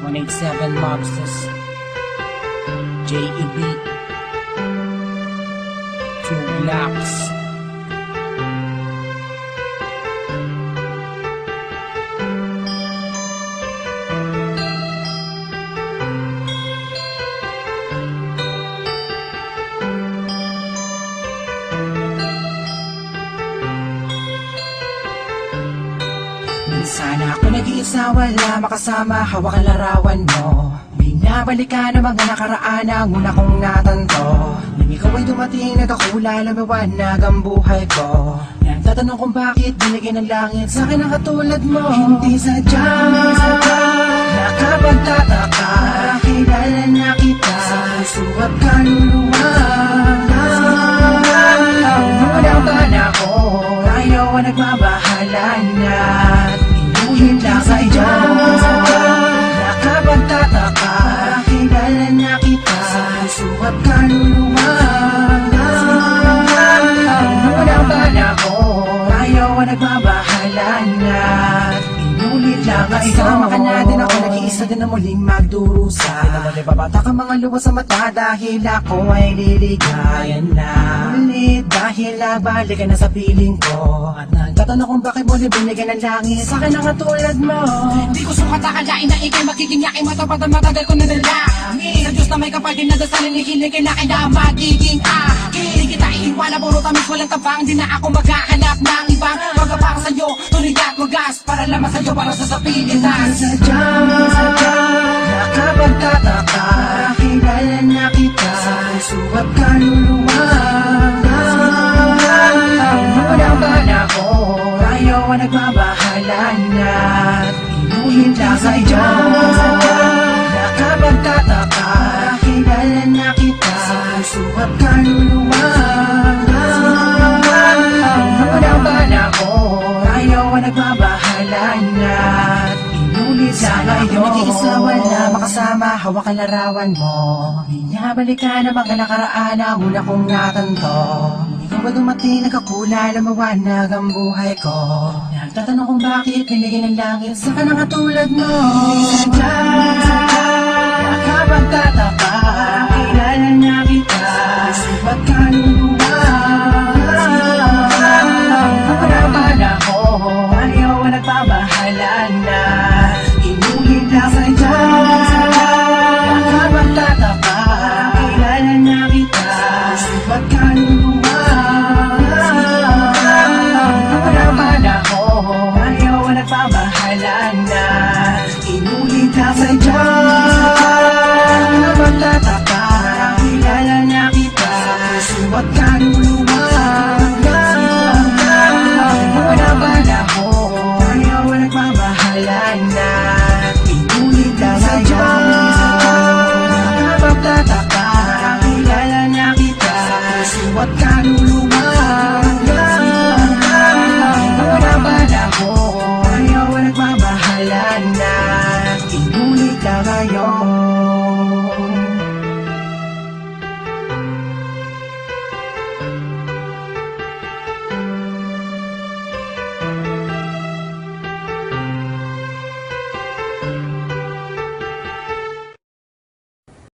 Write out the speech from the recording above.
187 Mobsters, JEB, 2 Blocks. Minsan ako nag-iisa, wala makasama, hawak ang larawan mo. Binabalikan ang mga nakaraan ang una kong natanto. Nang ikaw ay dumating, nagkakula, lumiwanag ang buhay ko. Nagtatanong kung bakit binigyan ng langit sa akin ang katulad mo. Hindi sadya, nakapagtataka, kilala na kita sa puso at kaluluwa. Unang panahon, ayaw ang nagmabahalan na inuhin lang sa iyo. Nakapagtataka, kilala na kita sa puso at kaluluwa. Unang panahon, ayaw ang nagmabahalan na inulit lang sa iyo. Kasama ka na din ako, nag-iisa din na muling magdurusa. Pinamali babata ka mga luwa sa mata dahil ako ay liligayan na ulit. Dahil balik ka na sa piling ko at nagtatanong kung bakit mo binigyan ng langit sa akin ang katulad mo. Di ko sukat akalain na ikay magiging yakin matapad ang matagal ko nadalangin. Sa Diyos na may kapal din nadasalin, hihilig na na magiging akin. Di kita iiwanan, puro tamis walang tabang. Di na ako maghahanap ng ibang magpapang sa'yo, tuloy at wagas para lamang sa'yo, para sa Pilipinas. Sadya, nakapagtataka, kilala na kita sa puso at kaluluwa. Unang panahon, ayaw ang nagmabahalan at inuhin lang sa iyo. Nakapagtataka, kilala na kita sa puso at kaluluwa. Unang panahon, ayaw ang nagmabahalan at inulit lang sa iyo. Nag-iisa, wala makasama, hawak ang larawan mo. Binabalikan ang mga nakaraan ang una kong natanto. Ikaw ba dumating, nagkakula, lumawanag ang buhay ko. Nagtatanong kung bakit binigyan ng langit sa kanang katulad mo. Sadya, nakapagtataka, kilala na kita sa puso't kaluluwa. Unang panahon, ayaw ang nagbabahalan na inuhin lang sa iyo. Nakapagtataka, kilala na kita sa puso't kaluluwa. Unang panahon, ayaw ang nagbabahalan na inulit lang sa iyo. Nakapagtataka, kilala na kita sa puso't kaluluwa. Unang panahon, ayaw ang nagbabahalan na inulit lang sa iyo. Nakapagtataka, kilala na kita sa puso't kaluluwa.